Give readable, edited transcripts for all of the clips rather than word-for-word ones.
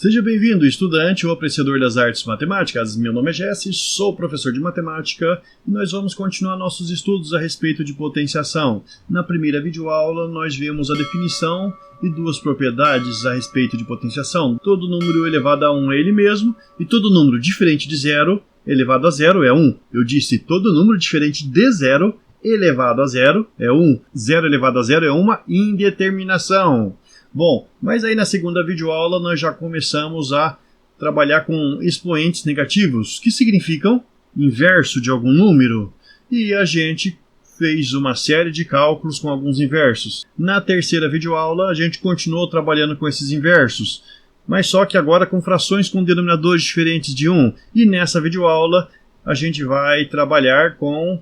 Seja bem-vindo, estudante ou apreciador das artes matemáticas. Meu nome é Jesse, sou professor de matemática e nós vamos continuar nossos estudos a respeito de potenciação. Na primeira videoaula, nós vimos a definição e duas propriedades a respeito de potenciação. Todo número elevado a 1 é ele mesmo e todo número diferente de zero elevado a zero é 1. Eu disse todo número diferente de zero elevado a zero é 1. Zero elevado a zero é uma indeterminação. Bom, mas aí na segunda videoaula nós já começamos a trabalhar com expoentes negativos, que significam inverso de algum número, e a gente fez uma série de cálculos com alguns inversos. Na terceira videoaula a gente continuou trabalhando com esses inversos, mas só que agora com frações com denominadores diferentes de 1, e nessa videoaula a gente vai trabalhar com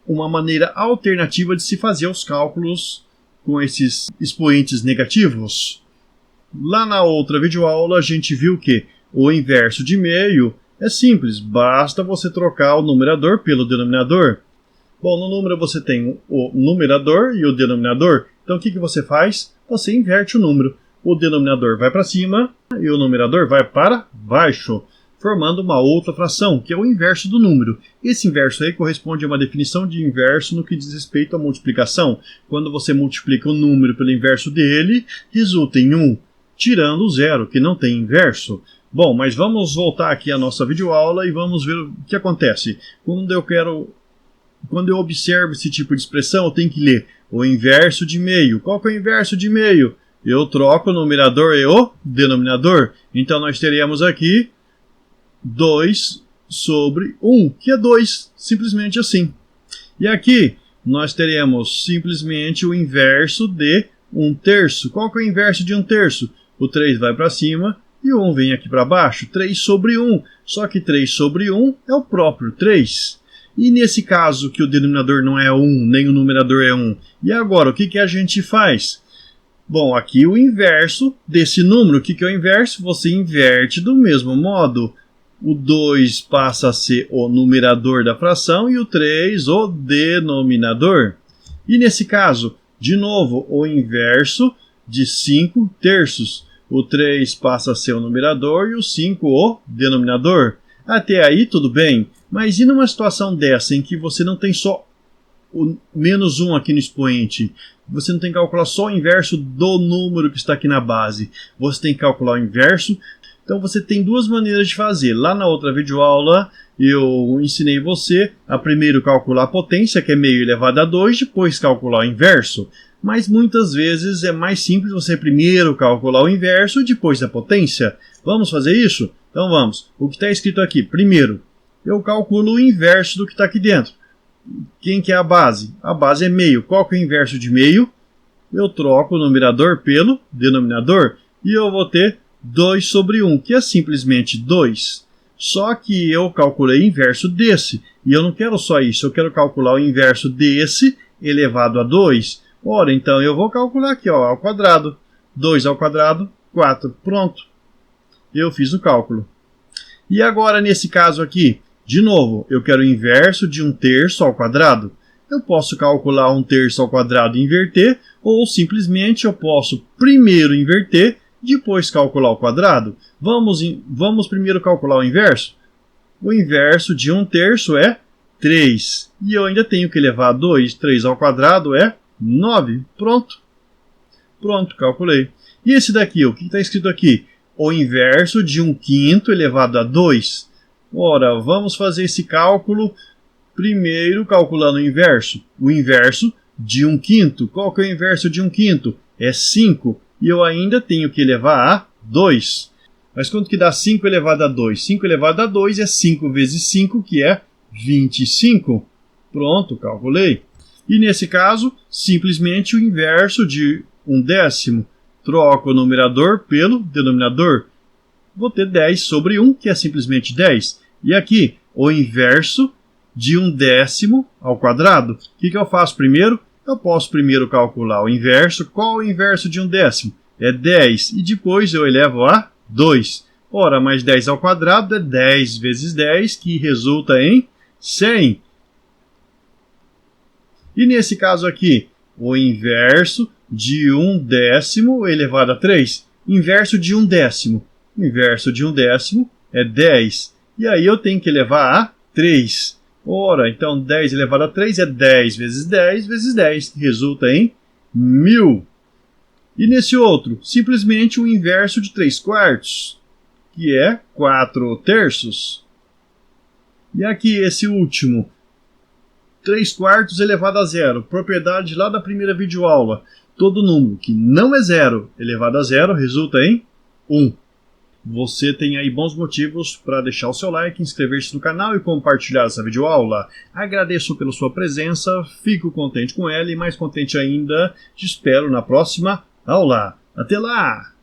uma maneira alternativa de se fazer os cálculos com esses expoentes negativos. Lá na outra videoaula a gente viu que o inverso de meio é simples, basta você trocar o numerador pelo denominador. Bom, no número você tem o numerador e o denominador, então o que você faz? Você inverte o número. O denominador vai para cima e o numerador vai para baixo, formando uma outra fração, que é o inverso do número. Esse inverso aí corresponde a uma definição de inverso no que diz respeito à multiplicação. Quando você multiplica o número pelo inverso dele, resulta em 1, tirando o zero, que não tem inverso. Bom, mas vamos voltar aqui à nossa videoaula e vamos ver o que acontece. Quando eu observo esse tipo de expressão, eu tenho que ler o inverso de meio. Qual que é o inverso de meio? Eu troco o numerador e o denominador. Então nós teremos aqui 2 sobre 1, que é 2, simplesmente assim. E aqui nós teremos simplesmente o inverso de 1/3. Qual que é o inverso de 1/3? O 3 vai para cima e o 1 vem aqui para baixo, 3 sobre 1. Só que 3 sobre 1 é o próprio 3. E nesse caso que o denominador não é 1, nem o numerador é 1. E agora, o que a gente faz? Bom, aqui o inverso desse número. O que é o inverso? Você inverte do mesmo modo. O 2 passa a ser o numerador da fração e o 3 o denominador. E nesse caso, de novo, o inverso de 5/3. O 3 passa a ser o numerador e o 5 o denominador. Até aí tudo bem, mas e numa situação dessa em que você não tem só o menos 1 aqui no expoente? Você não tem que calcular só o inverso do número que está aqui na base. Você tem que calcular o inverso. Então você tem duas maneiras de fazer. Lá na outra videoaula eu ensinei você a primeiro calcular a potência, que é meio elevado a 2, depois calcular o inverso. Mas muitas vezes é mais simples você primeiro calcular o inverso e depois a potência. Vamos fazer isso? Então vamos. O que está escrito aqui? Primeiro, eu calculo o inverso do que está aqui dentro. Quem que é a base? A base é meio. Qual que é o inverso de meio? Eu troco o numerador pelo denominador e eu vou ter 2 sobre 1, que é simplesmente 2. Só que eu calculei o inverso desse. E eu não quero só isso, eu quero calcular o inverso desse elevado a 2. Ora, então eu vou calcular aqui, ó, ao quadrado. 2 ao quadrado, 4. Pronto. Eu fiz o cálculo. E agora, nesse caso aqui, de novo, eu quero o inverso de 1/3 ao quadrado. Eu posso calcular 1/3 ao quadrado e inverter, ou simplesmente eu posso primeiro inverter, depois calcular o quadrado. Vamos primeiro calcular o inverso. O inverso de 1/3 é 3. E eu ainda tenho que levar 2. 3 ao quadrado é 9. Pronto. Pronto, calculei. E esse daqui, o que está escrito aqui? O inverso de 1/5 elevado a 2. Ora, vamos fazer esse cálculo primeiro calculando o inverso. O inverso de 1/5. Qual que é o inverso de 1/5? É 5. E eu ainda tenho que elevar a 2. Mas quanto que dá 5 elevado a 2? 5 elevado a 2 é 5 vezes 5, que é 25. Pronto, calculei. E nesse caso, simplesmente o inverso de 1/10. Troco o numerador pelo denominador. Vou ter 10 sobre 1, que é simplesmente 10. E aqui, o inverso de 1/10 ao quadrado. O que eu faço primeiro? Eu posso primeiro calcular o inverso. Qual é o inverso de 1/10? É 10. E depois eu elevo a 2. Ora, mais 10 ao quadrado é 10 vezes 10, que resulta em 100. E nesse caso aqui, o inverso de 1/10 elevado a 3. Inverso de 1/10. O inverso de 1/10 é 10. E aí eu tenho que elevar a 3. Ora, então 10 elevado a 3 é 10 vezes 10 vezes 10. Resulta em 1000. E nesse outro, simplesmente o inverso de 3/4, que é 4/3. E aqui esse último, 3/4 elevado a 0, propriedade lá da primeira videoaula. Todo número que não é 0 elevado a 0 resulta em 1. Você tem aí bons motivos para deixar o seu like, inscrever-se no canal e compartilhar essa videoaula. Agradeço pela sua presença, fico contente com ela e mais contente ainda, te espero na próxima aula. Até lá!